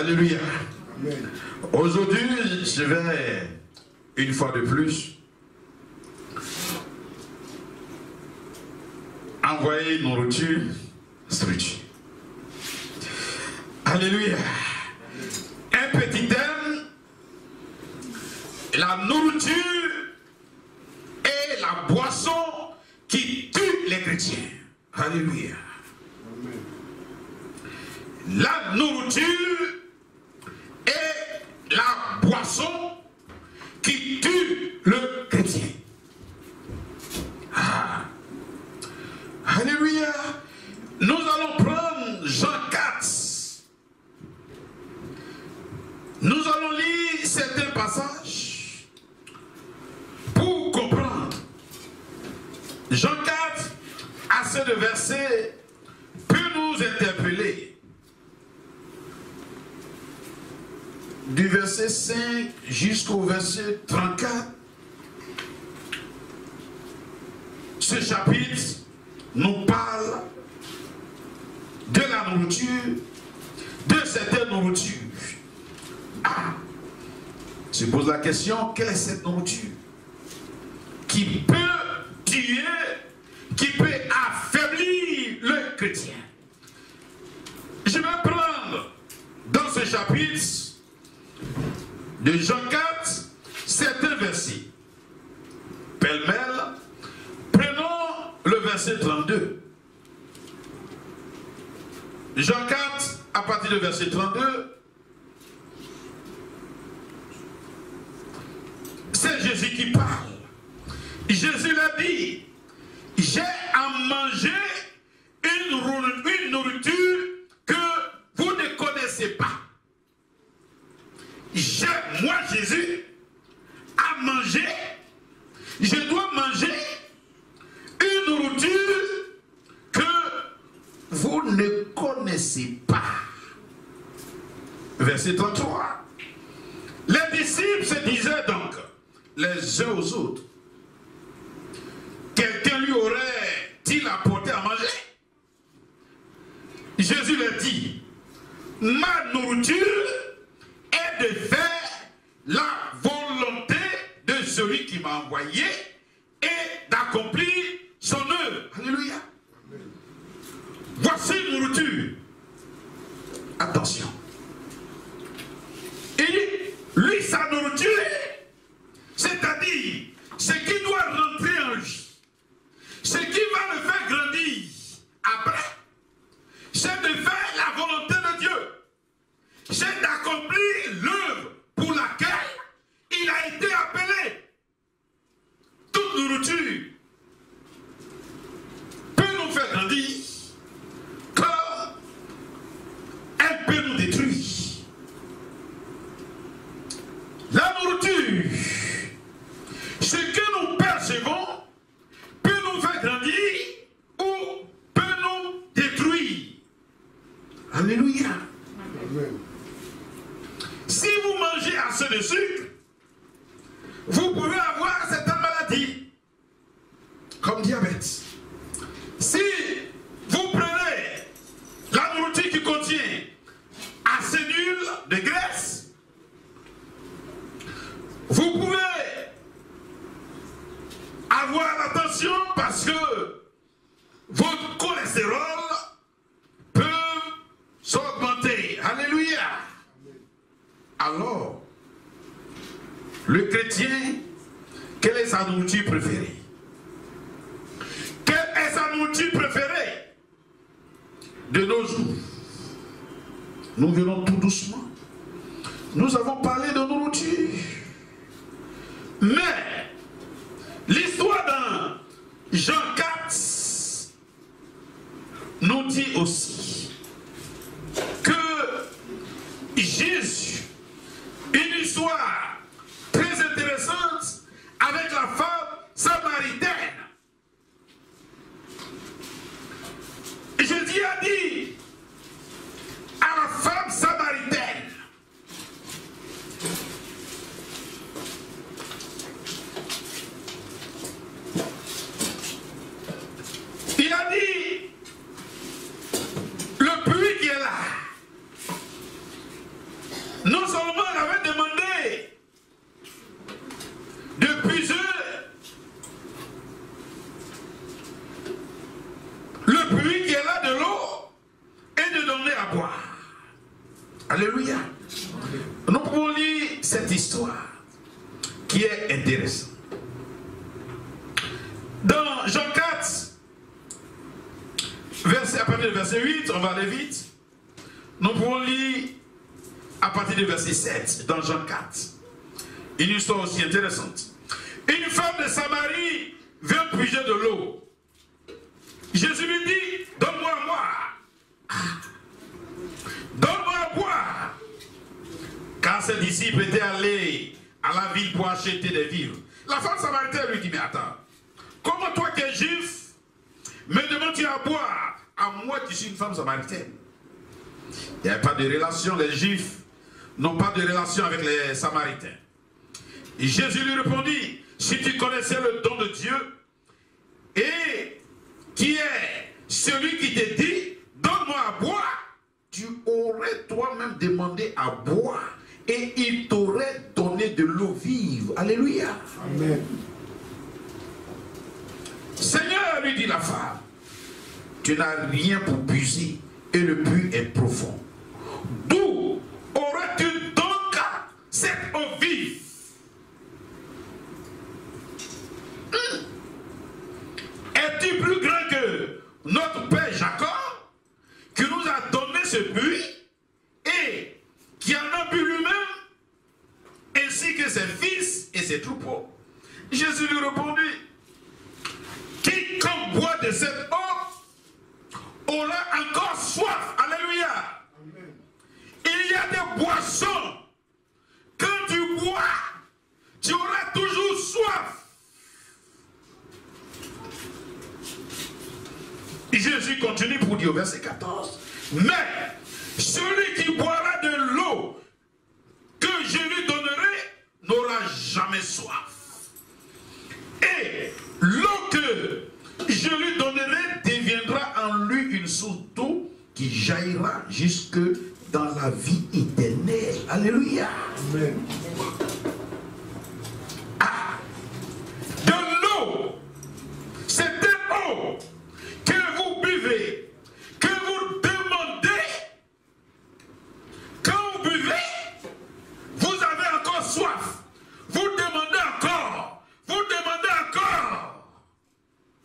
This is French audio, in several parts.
Alléluia. Aujourd'hui, je vais, une fois de plus, envoyer une nourriture spirituelle. Alléluia. Un petit thème, la nourriture et la boisson qui tue les chrétiens. Alléluia. La nourriture et la boisson qui tue le chrétien. Ah. Alléluia. Nous allons prendre Jean 4. Nous allons lire certains passages pour comprendre. Jean 4, assez de versets, peut nous interpeller. Du verset 5 jusqu'au verset 34, ce chapitre nous parle de la nourriture, de certaines nourritures. Ah, je pose la question, quelle est cette nourriture qui peut tuer, qui peut affaiblir le chrétien? Je vais prendre dans ce chapitre de Jean 4 certains versets. Pêle-mêle, prenons le verset 32. Jean 4, à partir du verset 32, c'est Jésus qui parle. Jésus l'a dit, j'ai à manger une nourriture que vous ne connaissez pas. J'ai, moi Jésus, à manger, je dois manger une nourriture que vous ne connaissez pas. Verset 33. Les disciples se disaient donc les uns aux autres, quelqu'un lui aurait-il apporté à manger? Jésus leur dit, ma nourriture est de faire la volonté de celui qui m'a envoyé et d'accomplir son œuvre. Alléluia. Voici une nourriture. Attention. Et lui, sa nourriture, c'est-à-dire ce qui doit rentrer en lui, ce qui va le faire grandir après, c'est de faire la volonté de Dieu. C'est d'accomplir l'œuvre pour laquelle il a été appelé. Toute nourriture peut nous faire grandir comme elle peut nous détruire. La nourriture, ce que nous percevons, peut nous faire grandir ou peut nous détruire. Alléluia. Amen. Si vous mangez assez de sucre, vous pouvez avoir certaines maladies, comme diabète. Si vous prenez la nourriture qui contient assez d'huile, de graisse, vous pouvez avoir attention parce que votre cholestérol peut s'augmenter. Alléluia. Alors, le chrétien, quelle est sa nourriture préférée? Quelle est sa nourriture préférée? De nos jours, nous venons tout doucement. Nous avons parlé de nourriture. Mais, l'histoire dans Jean 4 nous dit aussi que Jésus, une histoire très intéressante avec la femme samaritaine. Jésus a dit à la femme samaritaine, il a dit, puits qui est là de l'eau et de donner à boire. Alléluia. Nous pouvons lire cette histoire qui est intéressante. Dans Jean 4, à partir du verset 8, on va aller vite. Nous pouvons lire à partir du verset 7 dans Jean 4. Une histoire aussi intéressante. Une femme de Samarie vient puiser de l'eau. Jésus lui dit, donne-moi à boire. Donne-moi à boire. Car ses disciples étaient allés à la ville pour acheter des vivres. La femme samaritaine lui dit, mais attends, comment toi qui es juif, me demandes-tu à boire, à moi qui suis une femme samaritaine? Il n'y a pas de relation, les juifs n'ont pas de relation avec les samaritains. Et Jésus lui répondit, si tu connaissais le don de Dieu, et qui est celui qui te dit, donne-moi à boire, tu aurais toi-même demandé à boire, et il t'aurait donné de l'eau vive. Alléluia. Amen. Seigneur, lui dit la femme, tu n'as rien pour puiser et le puits est profond. D'où aurais-tu donc cette eau vive? Es-tu plus grand que notre père Jacob qui nous a donné ce puits et qui en a bu lui-même ainsi que ses fils et ses troupeaux? Jésus lui répondit, quiconque boit de cette eau aura encore soif. Alléluia. Amen. Il y a des boissons. Quand tu bois, tu auras toujours soif. Et Jésus continue pour dire au verset 14. Mais celui qui boira de l'eau que je lui donnerai n'aura jamais soif. Et l'eau que je lui donnerai deviendra en lui une source d'eau qui jaillira jusque dans la vie éternelle. Alléluia. Amen. Ah, de l'eau, cette eau que vous buvez, que vous demandez, quand vous buvez, vous avez encore soif. Vous demandez encore. Vous demandez encore.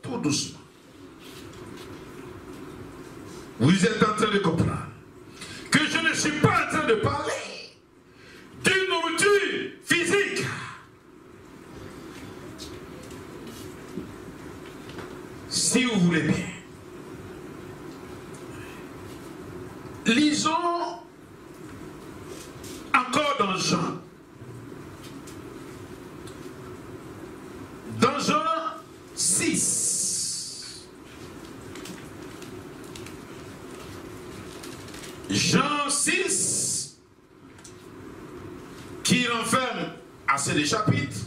Tout doucement. Vous êtes en train de comprendre que je ne suis pas en train de parler d'une nourriture physique. Si vous voulez bien. Lisons encore dans Jean. Dans Jean 6. Jean 6, qui renferme assez de chapitres.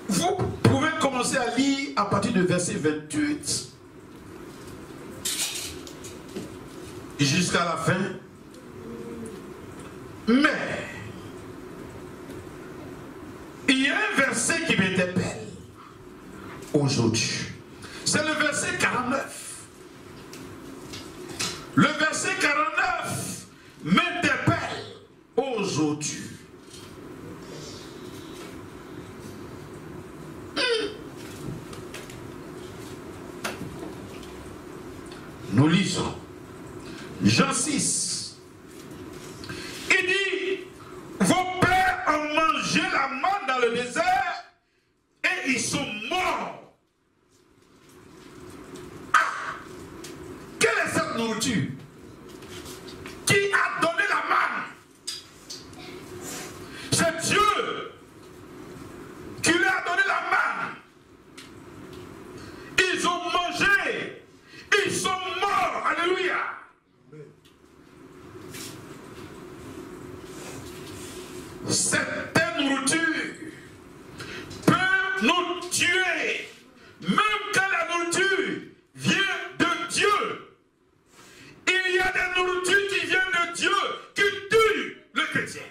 Vous pouvez commencer à lire à partir du verset 28 jusqu'à la fin. Mais il y a un verset qui m'interpelle aujourd'hui. C'est le verset 49. Le verset 49 m'interpelle aujourd'hui. Nous lisons Jean 6. Il dit, vos pères ont mangé la manne dans le désert et ils sont morts. Ah, quelle est cette nourriture? Qui a donné la manne? C'est Dieu qui lui a donné la manne. Ils ont mangé. Ils sont morts. Alléluia. Cette nourriture peut nous tuer. Même quand la nourriture vient de Dieu. Il y a des nourritures qui viennent de Dieu qui tuent le chrétien.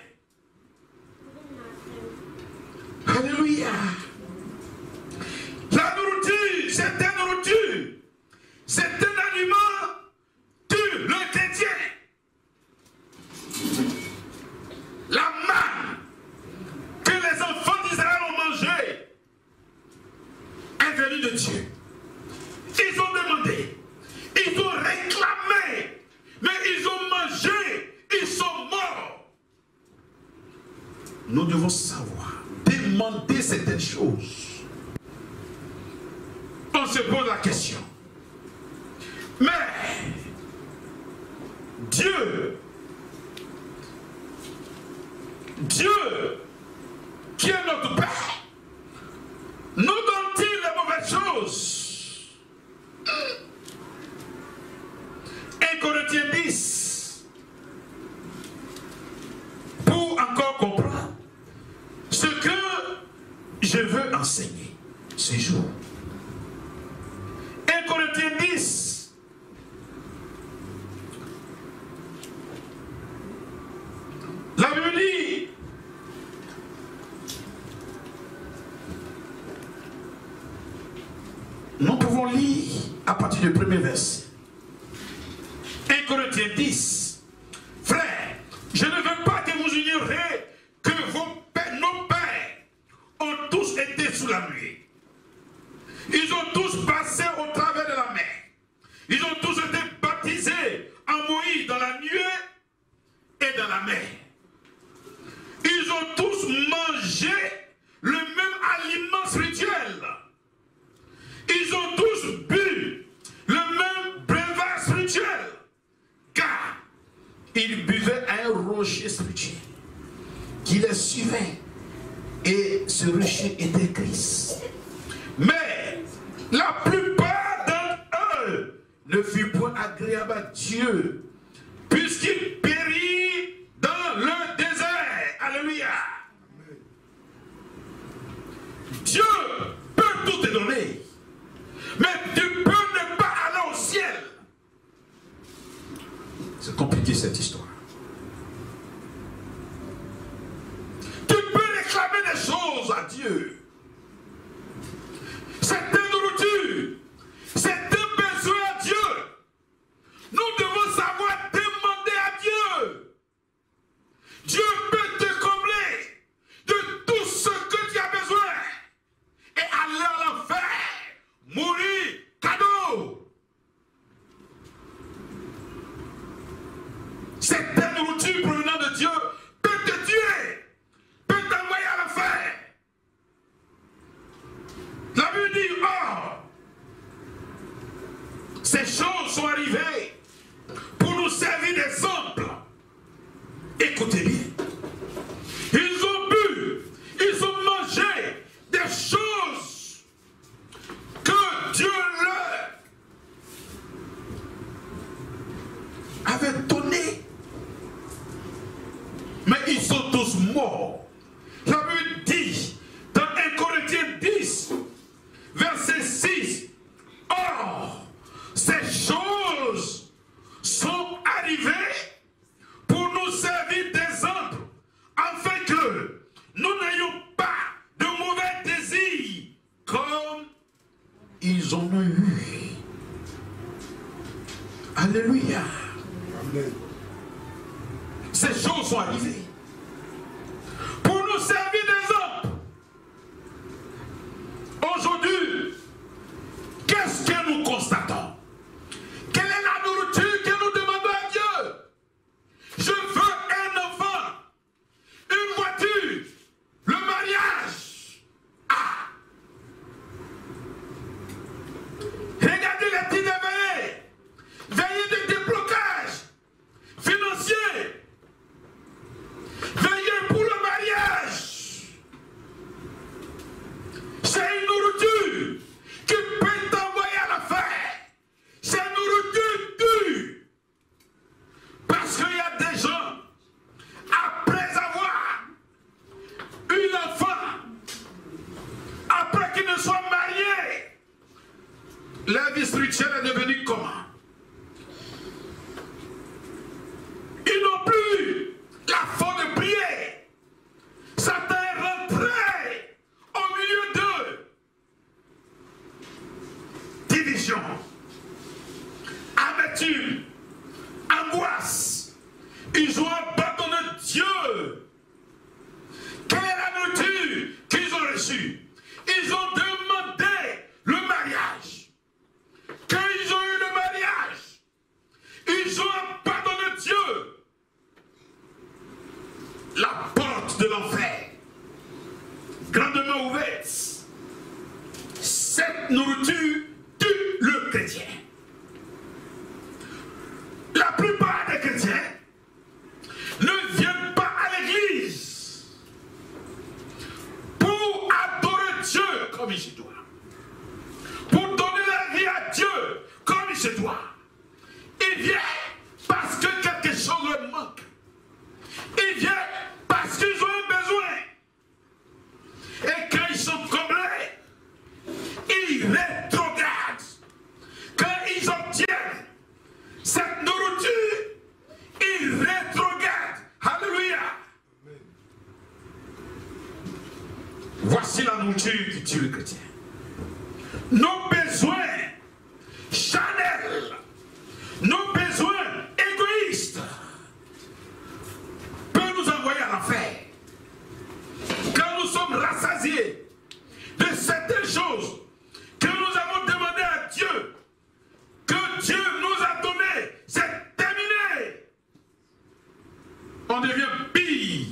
Alléluia. La nourriture, c'est un est venue de Dieu. Ils ont demandé, ils ont réclamé, mais ils ont mangé, ils sont morts. Nous devons savoir, demander certaines choses. On se pose la question. Mais Dieu qui est notre Père, nous donne-t-il les mauvaises choses? 1 Corinthiens 10, pour encore comprendre ce que je veux enseigner ce jour. 1 Corinthiens 10, la Bible dit, nous pouvons lire à partir du premier verset. 1 Corinthiens 10. Frères, je ne veux pas que vous ignoriez que nos pères ont tous été sous la nuée. Ils ont tous passé au travers de la mer. Ils ont tous été baptisés en Moïse dans la nuée et dans la mer. Ils ont tous mangé le même aliment spirituel. Ils ont tous bu le même breuvage spirituel, car ils buvaient à un rocher spirituel qui les suivait, et ce rocher était Christ. Mais la plupart d'entre eux ne furent point agréables à Dieu, puisqu'ils périrent dans le désert. Alléluia. Dieu peut tout te donner, mais tu peux ne pas aller au ciel. C'est compliqué cette histoire. Tu peux réclamer des choses à Dieu. Certaines nourritures, certains besoins à Dieu. Nous devons savoir demander à Dieu. Dieu peut te combler de tout ce que tu as besoin. Et aller à l'enfer, mourir, cadeau. Certaines nourritures provenant de Dieu peut te tuer, peut t'envoyer à l'enfer. La Bible dit, or, ces choses sont arrivées pour nous servir d'exemple. Écoutez bien. Ils ont bu, ils ont mangé des choses que Dieu leur avait données. Mais ils sont tous morts. La Bible dit dans 1 Corinthiens 10, verset 6, or, ces choses sont arrivées pour nous servir d'exemple, afin que nous n'ayons pas de mauvais désirs comme ils en ont eu. Alléluia. Amen. Ces choses sont arrivées pour nous servir d'exemple. Aujourd'hui, qu'est-ce que nous constatons? Quelle est la nourriture que nous demandons à Dieu? Je veux un enfant, une voiture, le mariage. Ah! Regardez les petits éveillés. Veillez de déblocage financier. Veillez pour le mariage. C'est une nourriture qui peut t'envoyer à l'enfer. C'est une nourriture dure. Parce qu'il y a des gens, après avoir eu l'enfant, après qu'ils ne soient mariés, la vie spirituelle est devenue comment? Ils n'ont plus la force de prier. Satan est rentré au milieu d'eux. Division, amertume, angoisse. Ils ont abandonné Dieu. Quelle est la nourriture qu'ils ont reçue? Ils ont demandé le Cette nourriture tue le chrétien. La plupart des chrétiens ne viennent pas à l'église pour adorer Dieu comme il se doit, pour donner la vie à Dieu comme il se doit. Ils viennent parce que quelque chose leur manque. Ils viennent parce qu'ils ont un besoin. Et quand ils sont comblés, ils rétrogradent. Quand ils obtiennent cette nourriture, ils rétrogradent. Alléluia. Voici la nourriture qui tue le chrétien. Nos besoins charnels, nos besoins égoïstes peuvent nous envoyer à l'enfer. Quand nous sommes rassasiés de certaines choses que nous avons demandé à Dieu, que Dieu nous a donné, c'est terminé. On devient pire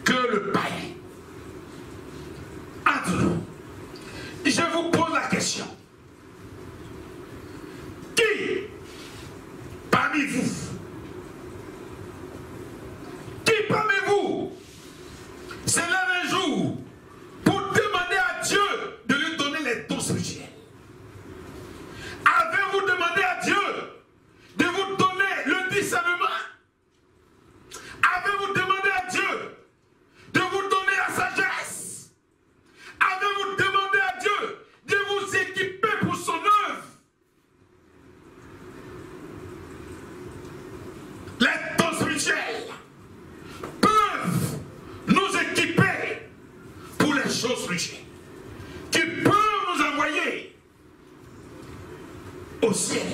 que le païen. Entre nous, je vous pose la question. Qui parmi vous, se lève un jour pour demander à Dieu de lui donner les dons spirituels? Avez-vous demandé à Dieu de vous donner le discernement? Avez-vous demandé à Dieu de vous donner la sagesse? Avez-vous demandé à Dieu de vous équiper pour son œuvre? Les dons spirituels peuvent nous équiper pour les choses spirituelles, qui peuvent nous envoyer au ciel.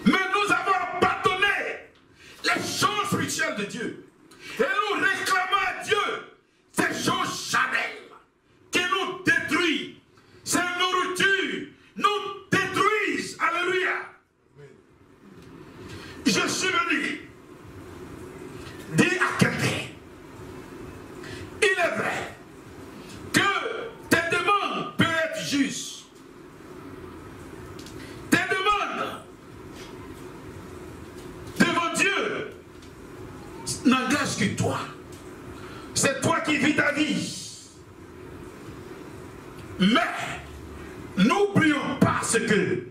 Mais nous avons abandonné les choses spirituelles de Dieu et nous réclamons à Dieu ces choses charnelles qui nous détruisent. Ces nourritures nous détruisent. Alléluia. Je suis venu dire à quelqu'un, il est vrai que tes demandes peuvent être justes. Tes demandes devant Dieu n'engagent que toi. C'est toi qui vis ta vie. Mais n'oublions pas ce que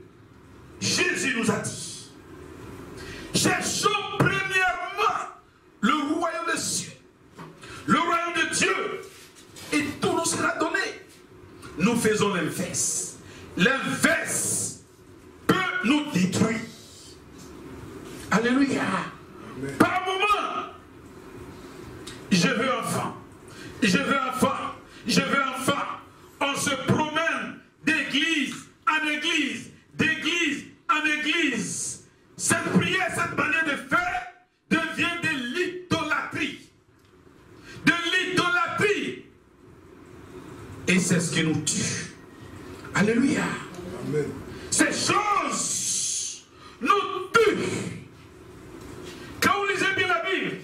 Jésus nous a dit. Cherchons premièrement le royaume des cieux, le royaume de Dieu, et tout nous sera donné. Nous faisons l'inverse. L'inverse peut nous détruire. Alléluia. Amen. Par moment, je veux enfant, je veux enfant, je veux enfant. On se promène d'église en église, d'église en église. Cette prière, cette manière de faire devient de l'idolâtrie. De l'idolâtrie. Et c'est ce qui nous tue. Alléluia. Amen. Ces choses nous tuent. Quand vous lisez bien la Bible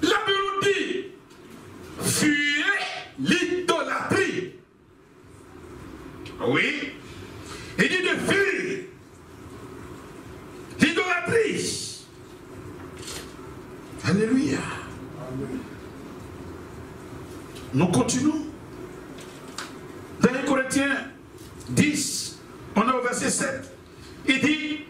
nous dit, fuyez l'idolâtrie. Oui. Il dit de fuir l'idolâtrie. Alléluia. Amen. Nous continuons. Dans 1 Corinthiens 10, on est au verset 7. Il dit,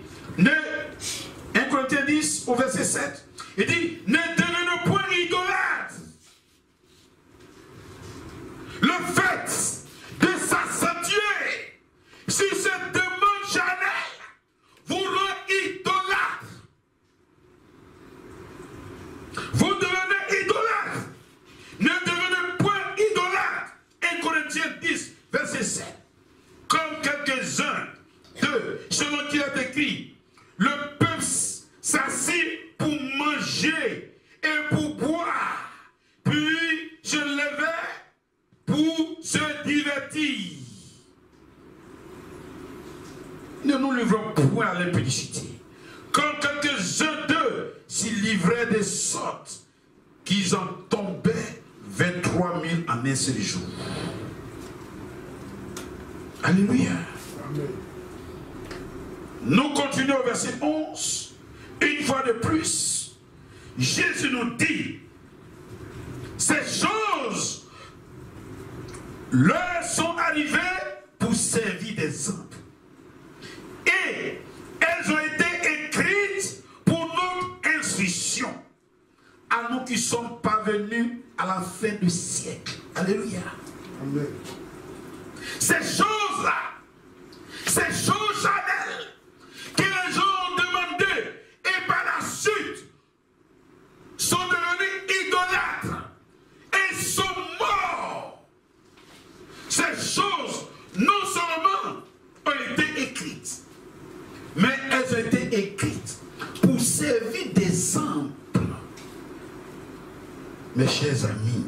1 Corinthiens 10 au verset 7, il dit, ne devenez point idolâtres. Le fait de s'accentuer sur cette demande charnelle vous rend idolâtre. Vous devenez idolâtre. Ne devenez point idolâtre. 1 Corinthiens 10, verset 7. Comme quelques-uns d'eux, selon qui est écrit, le peuple s'assit pour manger et pour boire, puis se levait pour se divertir. Ne nous livrons point à l'impudicité. Comme quelques-uns d'eux s'y livraient de sorte qu'ils en tombaient 23 000 en un seul jour. Alléluia. Amen. Nous continuons au verset 11. Une fois de plus, Jésus nous dit, ces choses leur sont arrivées pour servir d'exemple. Et elles ont été écrites pour notre instruction, à nous qui sommes parvenus à la fin du siècle. Alléluia. Amen. Ces choses-là, ces choses charnelles que les gens ont demandées et par la suite sont devenus idolâtres et sont morts. Ces choses, non seulement ont été écrites, mais elles ont été écrites pour servir d'exemple. Mes chers amis,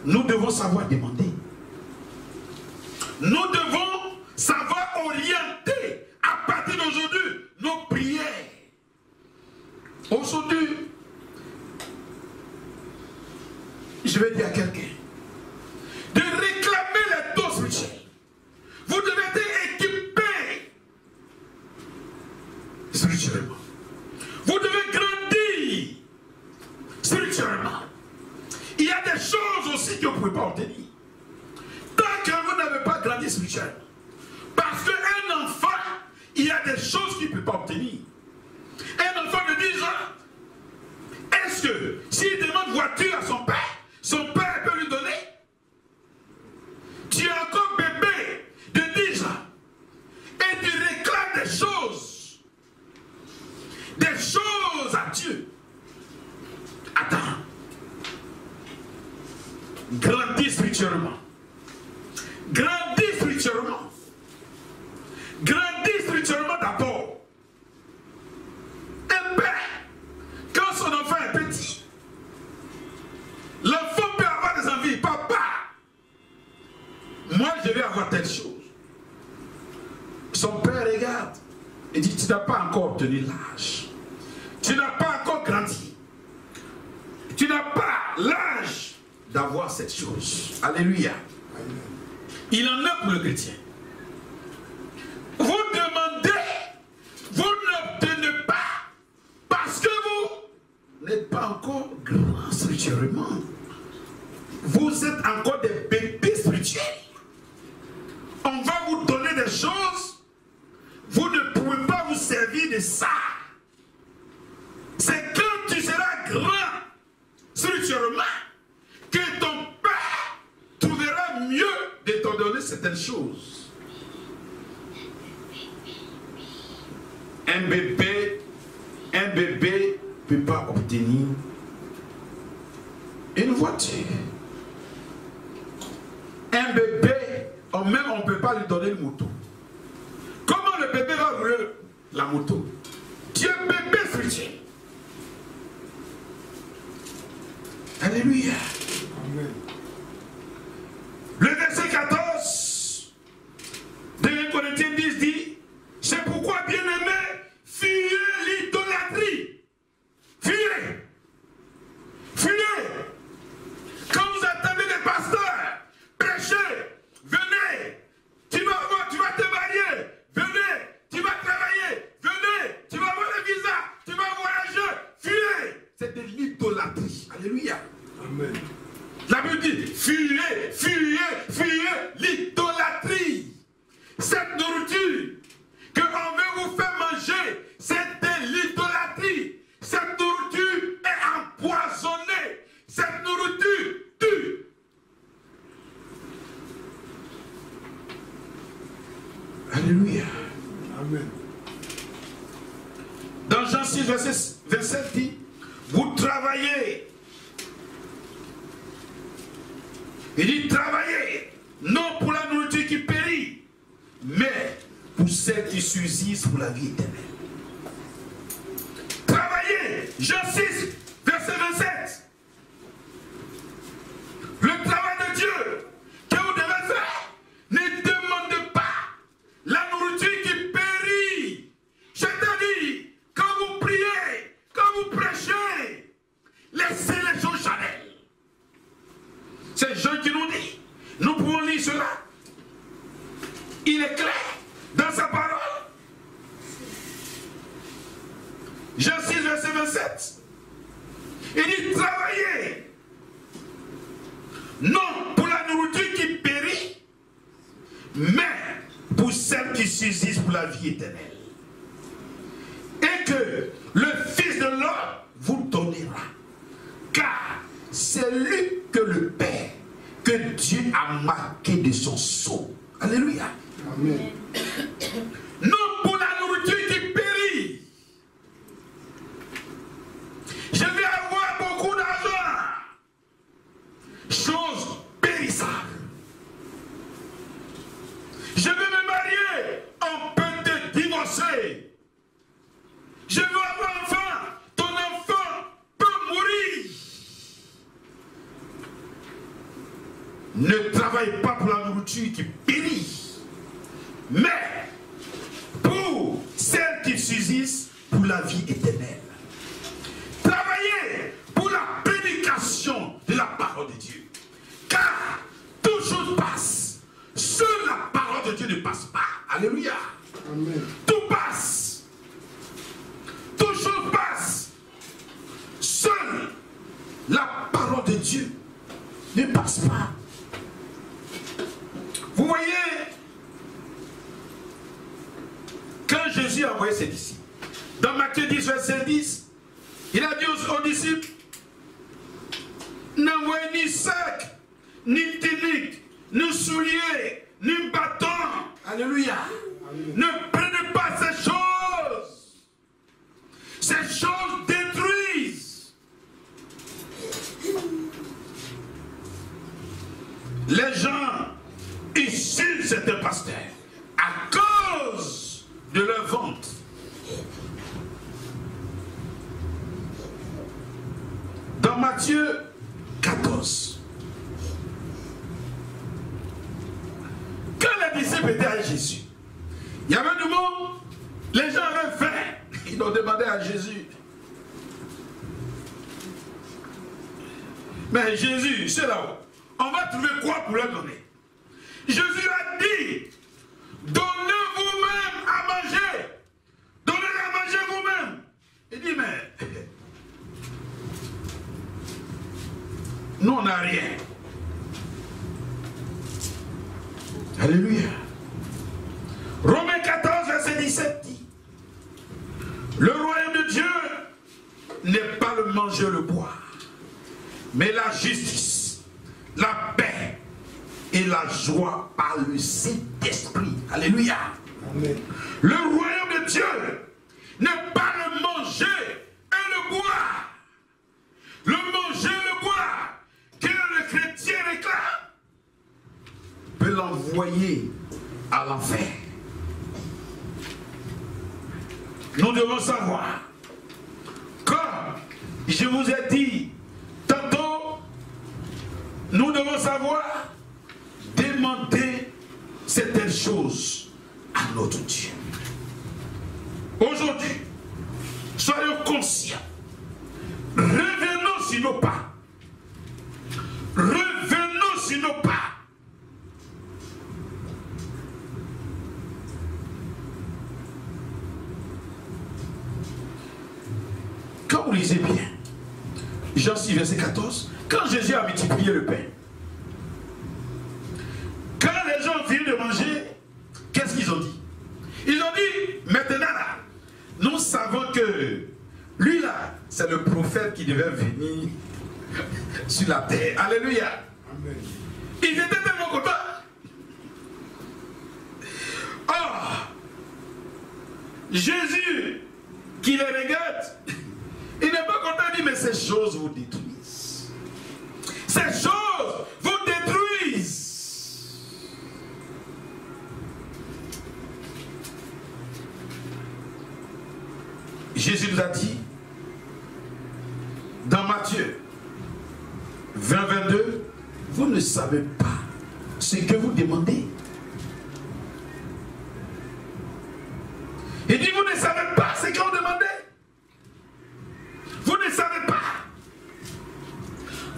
nous devons savoir demander. Nous devons savoir orienter à partir d'aujourd'hui nos prières. Aujourd'hui, je vais dire à quelqu'un de réclamer les dons spirituels. Vous devez être équipé spirituellement. Vous devez grandir spirituellement. Il y a des choses aussi que vous ne pouvez pas obtenir tant que vous n'avez pas grandi spirituellement. Parce qu'un enfant, il y a des choses qu'il ne peut pas obtenir. Un enfant de 10 ans, est-ce que s'il demande voiture à son père peut lui donner? Tu es encore bébé de 10 ans et tu réclames des choses à Dieu. Attends. Grandis spirituellement. Grandis spirituellement. Grandis spirituellement d'abord. Un père, quand son enfant est petit, l'enfant peut avoir des envies. Papa, moi je vais avoir telle chose. Son père regarde et dit, tu n'as pas encore obtenu l'âge. Tu n'as pas encore grandi. Tu n'as pas l'âge d'avoir cette chose. Alléluia. Amen. Il en a pour le chrétien. Vous demandez, vous n'obtenez pas parce que vous n'êtes pas encore grand spirituellement. Vous êtes encore des bébés spirituels. On va vous donner des choses, vous ne pouvez pas vous servir de ça. C'est quand tu seras grand spirituellement que ton père trouvera mieux de te donner certaines choses. Un bébé ne peut pas obtenir une voiture. Un bébé, même on ne peut pas lui donner une moto. Comment le bébé va rouler la moto? Tu es bébé spirituel. Alléluia. Amen. Le verset 14 de 1 Corinthiens 10 dit, c'est pourquoi, bien-aimés, fuyez l'idolâtrie. Fuyez. Fuyez. Quand vous attendez des pasteurs, prêchez, venez. Tu vas te marier, venez. Tu vas travailler, venez. Tu vas avoir le visa, tu vas voyager, fuyez. C'est de l'idolâtrie. Alléluia. Amen. La Bible dit, fuyez, fuyez, fuyez l'idolâtrie. Cette nourriture qu'on veut vous faire manger, c'est de l'idolâtrie. Cette nourriture est empoisonnée. Cette nourriture tue. Alléluia. Amen. Dans Jean 6, verset dit, vous travaillez. Il dit travaillez, non pour la nourriture qui périt, mais pour celle qui subsiste pour la vie éternelle. Travaillez, Jean 6, verset 27. Le travail de Dieu que vous devez faire, ne demandez pas la nourriture qui périt. C'est-à-dire, quand vous priez, quand vous prêchez, laissez les choses charnelles. C'est Jean qui nous dit, nous pouvons lire cela. il est clair dans sa parole. Jean 6, verset 27. Il dit travaillez, non pour la nourriture qui périt, mais pour celle qui subsiste pour la vie éternelle. Et que le Fils de l'homme vous donnera. Car c'est lui que le Père, que Dieu a marqué de son sceau. Alléluia. Amen. Non pour la nourriture qui périt. Je vais avoir beaucoup d'argent. Chose périssable. Je vais me marier. On peut te divorcer. Je veux avoir un enfant. Ton enfant peut mourir. Ne travaille pas pour la nourriture qui périt, mais pour celle qui subsiste pour la vie éternelle. Travaillez pour la prédication de la parole de Dieu. Car toute chose passe. Seule la parole de Dieu ne passe pas. Alléluia. Amen. Tout passe. Toute chose passe. Seule la parole de Dieu ne passe pas. Vous voyez, quand Jésus a envoyé ses disciples, dans Matthieu 10, verset 10, il a dit aux disciples, n'envoyez ni sac, ni tunique, ni souliers, ni bâton. Alléluia. Amen. Ne prenez pas ces choses. Ces choses détruisent. Les gens insultent certains pasteurs à cause de leur vente. Dans Matthieu 14, quand les disciples étaient à Jésus, il y avait du monde, les gens avaient faim, ils ont demandé à Jésus. Mais Jésus, c'est là-haut, on va trouver quoi pour leur donner? Jésus a dit, donnez vous-même à manger. Donnez à manger vous-même. Il dit, mais nous on n'a rien. Alléluia. Romains 14, verset 17 dit, le royaume de Dieu n'est pas le manger, le boire, mais la justice, la paix et la joie par le Saint-Esprit. Alléluia. Amen. Le royaume de Dieu n'est pas le manger et le boire. Le manger et le boire que le chrétien réclame peut l'envoyer à l'enfer. Nous devons savoir, comme je vous ai dit tantôt, nous devons savoir demander certaines choses à notre Dieu. Aujourd'hui, soyons conscients. Revenons sur nos pas. Revenons sur nos pas. Quand vous lisez bien, Jean 6, verset 14, quand Jésus a multiplié le pain, quand les gens viennent de manger, qu'est-ce qu'ils ont dit? Ils ont dit, maintenant là, nous savons que lui là, c'est le prophète qui devait venir sur la terre. Alléluia. Amen. Ils étaient tellement contents. Oh, Jésus qui les regarde, il n'est pas content, il dit, mais ces choses vous détruisent. Ces choses vous détruisent. Jésus nous a dit, dans Matthieu 20, 22, vous ne savez pas ce que vous demandez. Il dit, vous ne savez pas ce que vous demandez. Vous ne savez pas.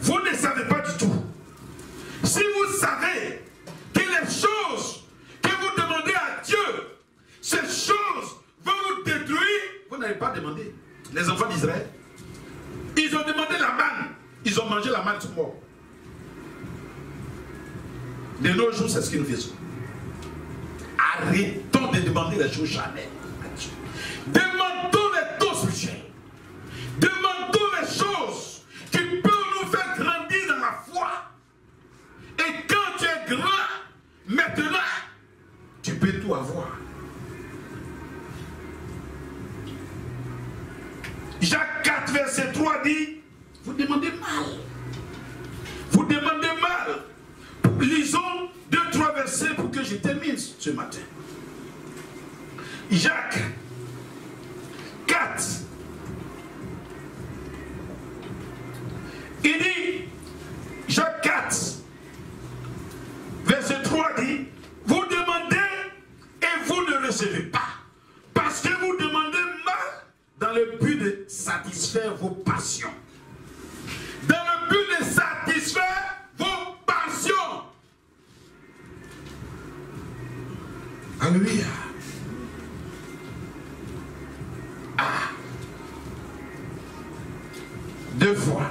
Vous ne savez pas du tout. Si vous savez que les choses que vous demandez demandé. Les enfants d'Israël. Ils ont demandé la manne. Ils ont mangé la manne, ils sont morts. De nos jours, c'est ce que nous faisons. Arrêtons de demander les choses charnelles à Dieu. Demandons les dons spirituels. Demandons les choses qui peuvent nous faire grandir dans la foi. Et quand tu es grand, maintenant, tu peux tout avoir. Jacques 4, verset 3 dit, vous demandez mal. Vous demandez mal. Lisons 2-3 versets pour que je termine ce matin. Jacques 4. Il dit, Jacques 4, verset 3 dit, vous demandez et vous ne recevez pas. Parce que vous demandez mal dans le but de satisfaire vos passions. Dans le but de satisfaire vos passions. Alléluia. Ah. 2 fois.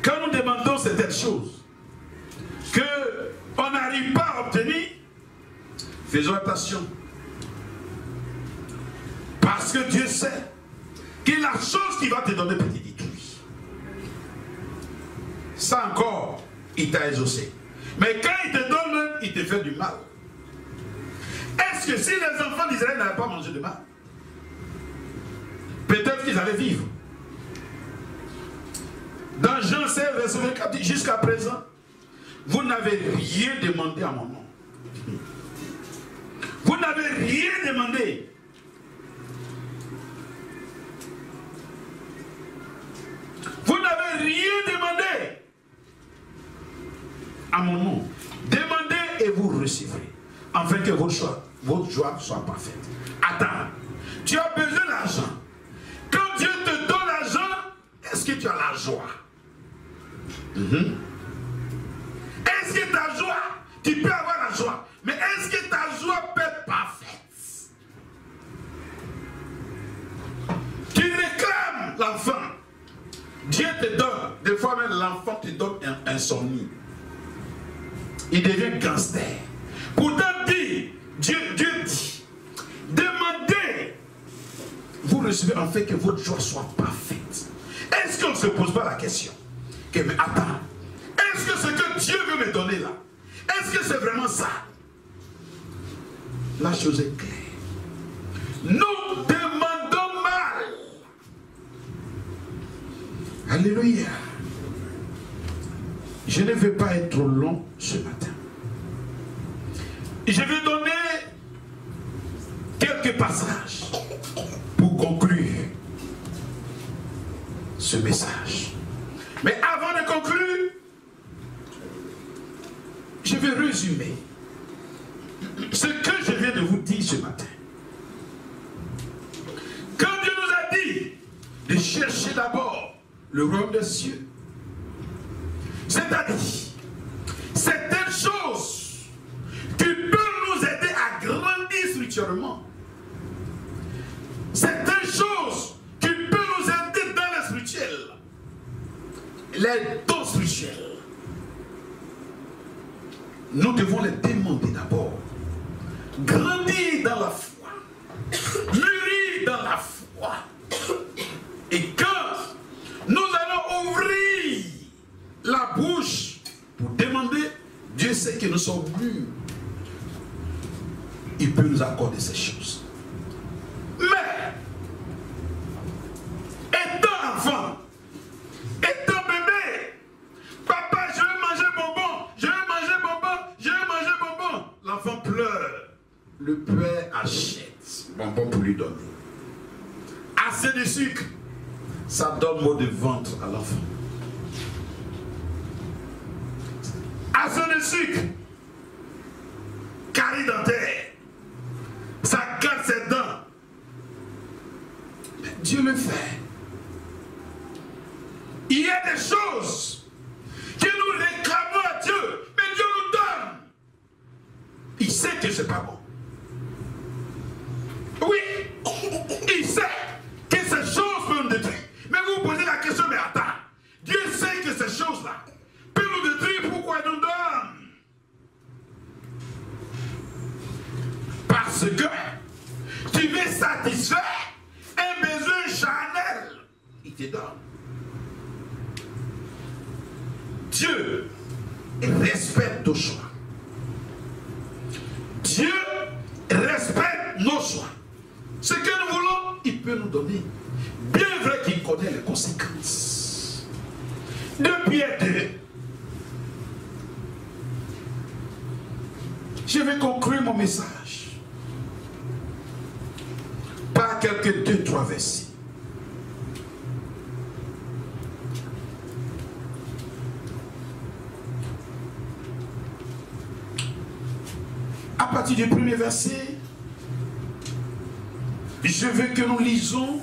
Quand nous demandons certaines choses qu'on n'arrive pas à obtenir, faisons attention. Parce que Dieu sait que la chose qu'il va te donner peut te détruire. Ça encore, il t'a exaucé. Mais quand il te donne même, il te fait du mal. Est-ce que si les enfants d'Israël n'avaient pas mangé de mal, peut-être qu'ils allaient vivre. Dans Jean 16, verset 24, jusqu'à présent, vous n'avez rien demandé à mon nom. Vous n'avez rien demandé. Vous n'avez rien demandé à mon nom. Demandez et vous recevrez. Afin que votre joie soit parfaite. Attends, tu as besoin d'argent. Quand Dieu te donne l'argent, est-ce que tu as la joie? Est-ce que ta joie, tu peux avoir la joie, mais est-ce que ta joie peut être parfaite? Tu réclames l'enfant. Dieu te donne, des fois même l'enfant te donne un insomnie. Il devient gangster. Pourtant Dieu dit, demandez, vous recevez en fait que votre joie soit parfaite. Est-ce qu'on ne se pose pas la question? Que, mais attends, est-ce que ce que Dieu veut me donner là, est-ce que c'est vraiment ça? La chose est claire. Nous demandons mal. Alléluia. Je ne vais pas être trop long ce matin. Je vais donner quelques passages pour conclure ce message. Mais avant de conclure, je vais résumer ce que je viens de vous dire ce matin. Quand Dieu nous a dit de chercher d'abord le royaume des cieux, c'est-à-dire certaines choses qui peuvent nous aider à grandir spirituellement, certaines choses qui peuvent nous aider dans le spirituel, les dons spirituels, nous devons les demander d'abord. Grandir dans la foi, mûrir dans la foi. Et quand nous allons ouvrir la bouche pour demander, Dieu sait que nous sommes mûrs. Il peut nous accorder ces choses. Mais, étant enfant, étant bébé, papa, je veux manger bonbon, je veux manger bonbon, je veux manger bonbon. L'enfant pleure. Le père achète bonbon pour lui donner. Assez de sucre, ça donne maux de ventre à l'enfant. Assez de sucre, carie dentaire, ça casse ses dents. Mais Dieu le fait. Il y a des choses que nous réclamons à Dieu, mais Dieu nous donne. Il sait que ce n'est pas bon. Oui, il sait que ces choses peuvent nous détruire. Mais vous vous posez la question, mais attends, Dieu sait que ces choses-là peuvent nous détruire, pourquoi il nous donne? Parce que tu veux satisfaire un besoin charnel, il te donne. Dieu respecte nos choix. Dieu respecte nos choix. Ce que nous voulons, il peut nous donner. Bien vrai qu'il connaît les conséquences. 2 Pierre 2. Je vais conclure mon message par quelques 2-3 versets. À partir du premier verset, je veux que nous lisons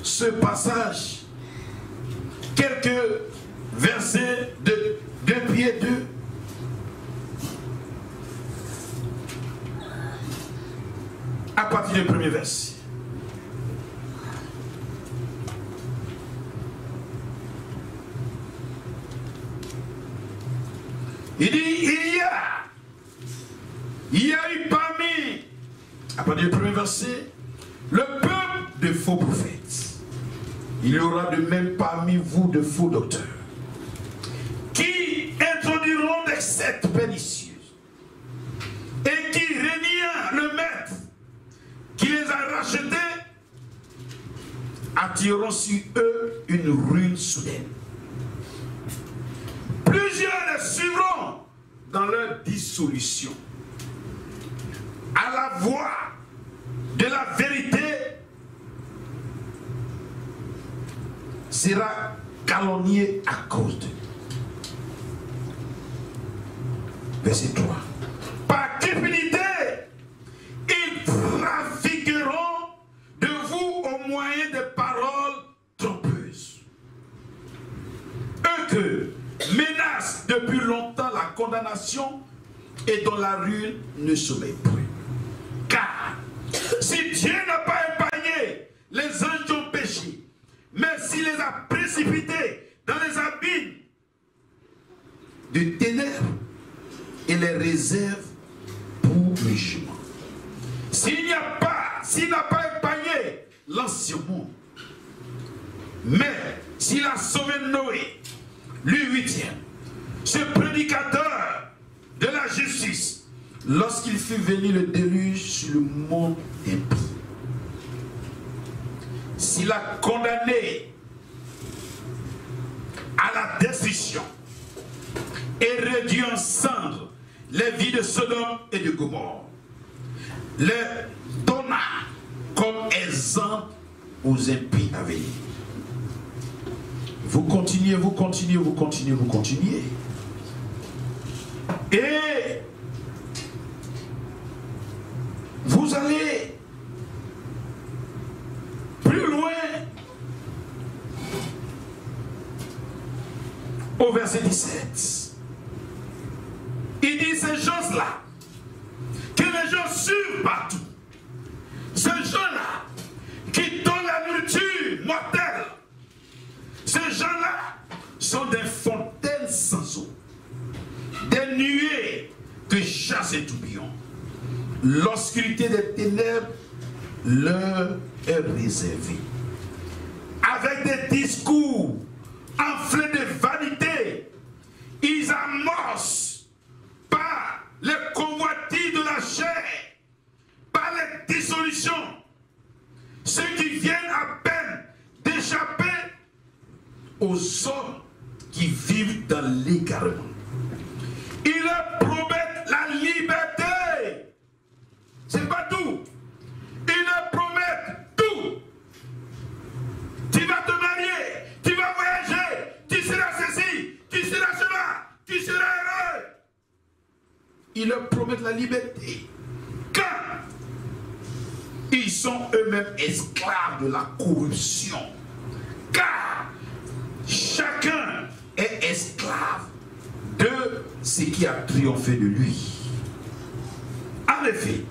ce passage, quelques versets de 2 Pierre 2. À partir du premier verset. Il dit, il y a eu parmi, à partir du premier verset, le peuple de faux prophètes. Il y aura de même parmi vous de faux docteurs qui introduiront des sectes pernicieuses et qui, régnant le maître qui les a rachetés, attireront sur eux une ruine soudaine. Plusieurs les suivront dans leur dissolution. À la voix de la vérité sera calomnié à cause d'eux. Verset 3. Par cupidité, ils trafiqueront de vous au moyen de paroles trompeuses. Eux que menacent depuis longtemps la condamnation et dont la ruine ne sommeille point. Car si Dieu n'a pas épargné les anges qui ont péché, mais s'il les a précipités dans les abîmes de ténèbres et les réserve pour le jugement. S'il n'a pas épargné l'ancien monde, mais s'il a sauvé Noé, lui 8e, ce prédicateur de la justice, lorsqu'il fut venu le déluge sur le monde impie, s'il a condamné à la destruction et réduit en cendres les vies de Sodome et de Gomorrhe, les donna comme exemple aux impies à venir. Vous continuez, vous continuez, vous continuez, vous continuez. Et vous allez plus loin au verset 17. Il dit ces choses-là que les gens suivent partout. Ces gens-là qui donnent la nourriture mortelle. Ces gens-là sont des fontaines sans eau, des nuées que chassent les tourbillons. L'obscurité des ténèbres leur est réservée. Avec des discours enflés de vanité, ils amorcent par les convoitises de la chair, par les dissolutions, ceux qui viennent à peine d'échapper aux hommes qui vivent dans l'égarement. Ils leur promettent la liberté. C'est pas tout. Ils leur promettent tout. Tu vas te marier, tu vas voyager, tu seras ceci, tu seras cela, tu seras heureux. Ils leur promettent la liberté. Quand ils sont eux-mêmes esclaves de la corruption. Car chacun est esclave de ce qui a triomphé de lui. En effet,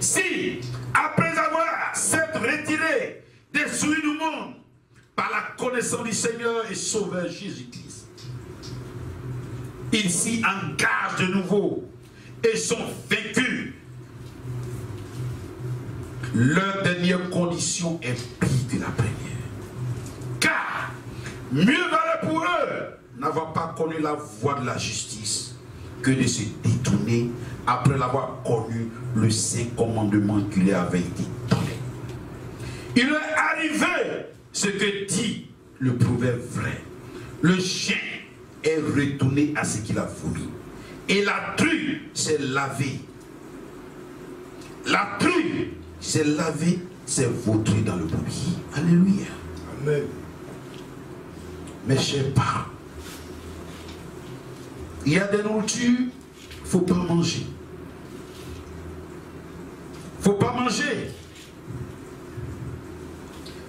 si, après avoir s'être retiré détruire le monde par la connaissance du Seigneur et Sauveur Jésus-Christ. Ils s'y engagent de nouveau et sont vaincus. Leur dernière condition est pire que la première. Car mieux valait pour eux n'avoir pas connu la voie de la justice que de se détourner après l'avoir connu le saint commandement qui leur avait été donné. Il est arrivé ce que dit le proverbe vrai. Le chien est retourné à ce qu'il a vomi. Et la true s'est lavée. La true s'est lavée, s'est vautrée dans le bruit. Alléluia. Amen. Mes chers parents, il y a des nourritures, il ne faut pas manger. Il ne faut pas manger.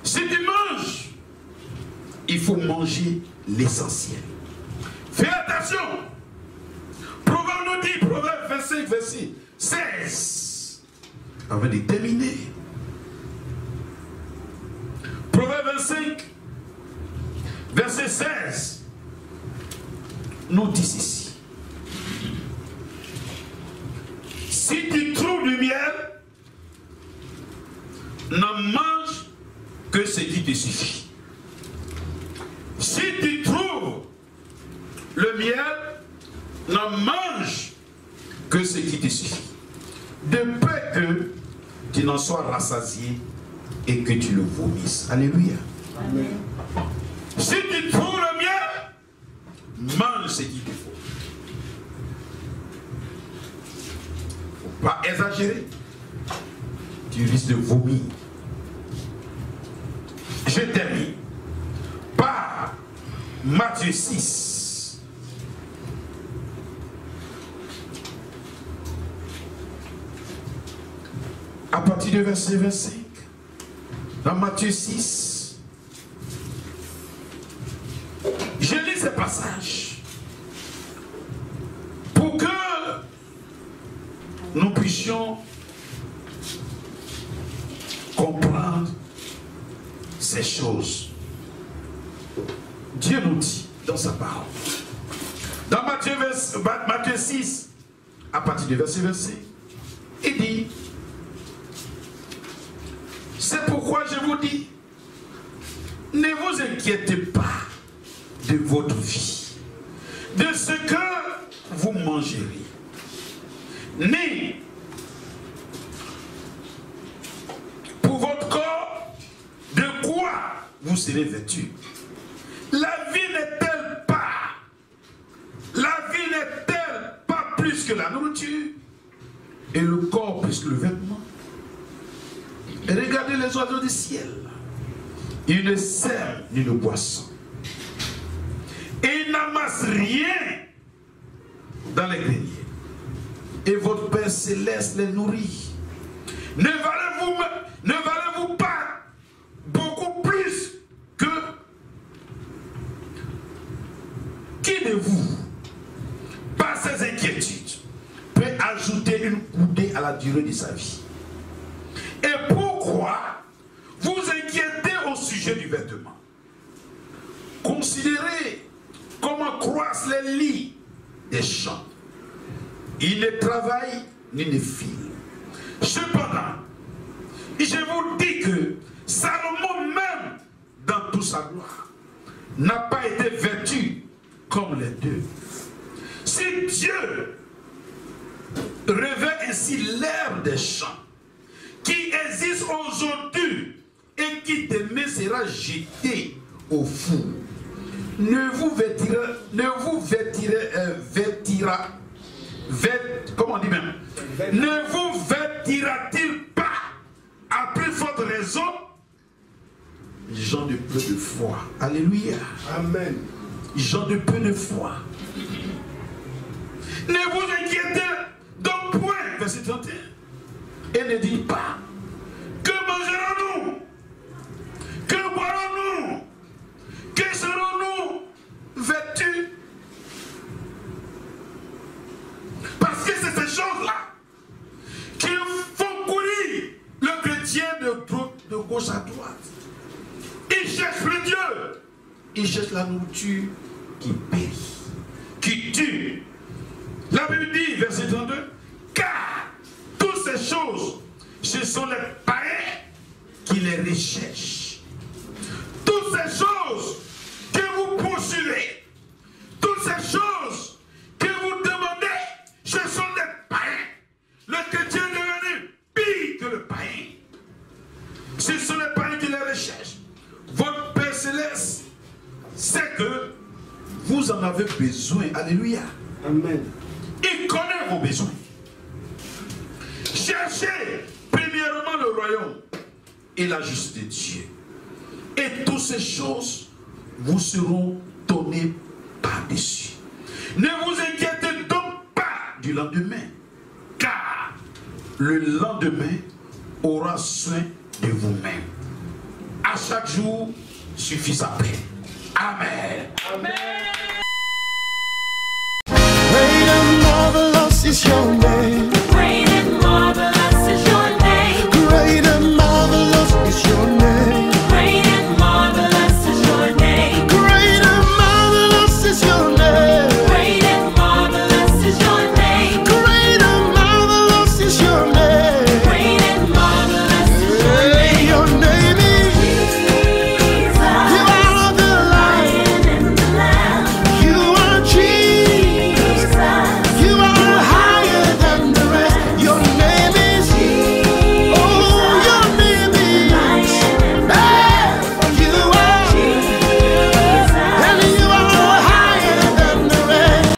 Si tu manges, il faut manger l'essentiel. Fais attention. Proverbe nous dit, Proverbe 25, verset 16. Avant de terminer. Proverbe 25, verset 16. Nous dit ceci. Si tu trouves du miel, n'en mange que ce qui te suffit. Si tu trouves le miel, n'en mange que ce qui te suffit. De peur que tu n'en sois rassasié et que tu le vomisses. Alléluia. Amen. Si tu trouves le miel, mange ce qu'il te faut. Il ne faut pas exagérer. Tu risques de vomir. Je termine par Matthieu 6. À partir du verset 25. Dans Matthieu 6. Je lis ce passage pour que nous puissions comprendre ces choses. Dieu nous dit dans sa parole. Dans Matthieu 6, à partir du verset 25, il dit: c'est pourquoi je vous dis, ne vous inquiétez pas de votre vie, de ce que vous mangerez, ni pour votre corps de quoi vous serez vêtus. La vie n'est-elle pas plus que la nourriture et le corps plus que le vêtement? Et regardez les oiseaux du ciel. Ils ne sèment ni ne boissent. Et ils n'amassent rien dans les greniers. Et votre Père céleste les nourrit. Ne valez-vous pas beaucoup plus que qui de vous, par ses inquiétudes, peut ajouter une coudée à la durée de sa vie? Et pourquoi vous inquiétez au sujet du vêtement? Considérez comment croissent les lits des champs. Ils ne travaillent ni ne filent. Cependant, je vous dis que Salomon même, dans toute sa gloire, n'a pas été vêtu comme les deux. Si Dieu revêt ainsi l'herbe des champs, qui existe aujourd'hui et qui demain sera jeté au four, ne vous vêtira-t-il pas à plus forte raison, gens de peu de foi? Alléluia. Amen. Gens de peu de foi. Ne vous inquiétez donc point, verset 31. Et ne dites pas, que mangerons-nous? Que boirons-nous? Que serons-nous vêtus? Parce que c'est ces choses-là qui font courir le chrétien de gauche à droite. eux, ils cherchent la nourriture qui périt, qui tue. La Bible dit, verset 32, car toutes ces choses, ce sont les païens qui les recherchent. Toutes ces choses que vous poursuivez, toutes ces choses que vous demandez, ce sont des païens. Le chrétien est devenu pire que le païen. Ce sont les païens qui les recherchent. Votre Père Céleste sait que vous en avez besoin. Alléluia. Amen. Il connaît vos besoins. Cherchez premièrement le royaume et la justice de Dieu. Et toutes ces choses vous seront données par-dessus. Ne vous inquiétez donc pas du lendemain, car le lendemain aura soin de vous-même. À chaque jour suffit sa paix. Amen. Amen.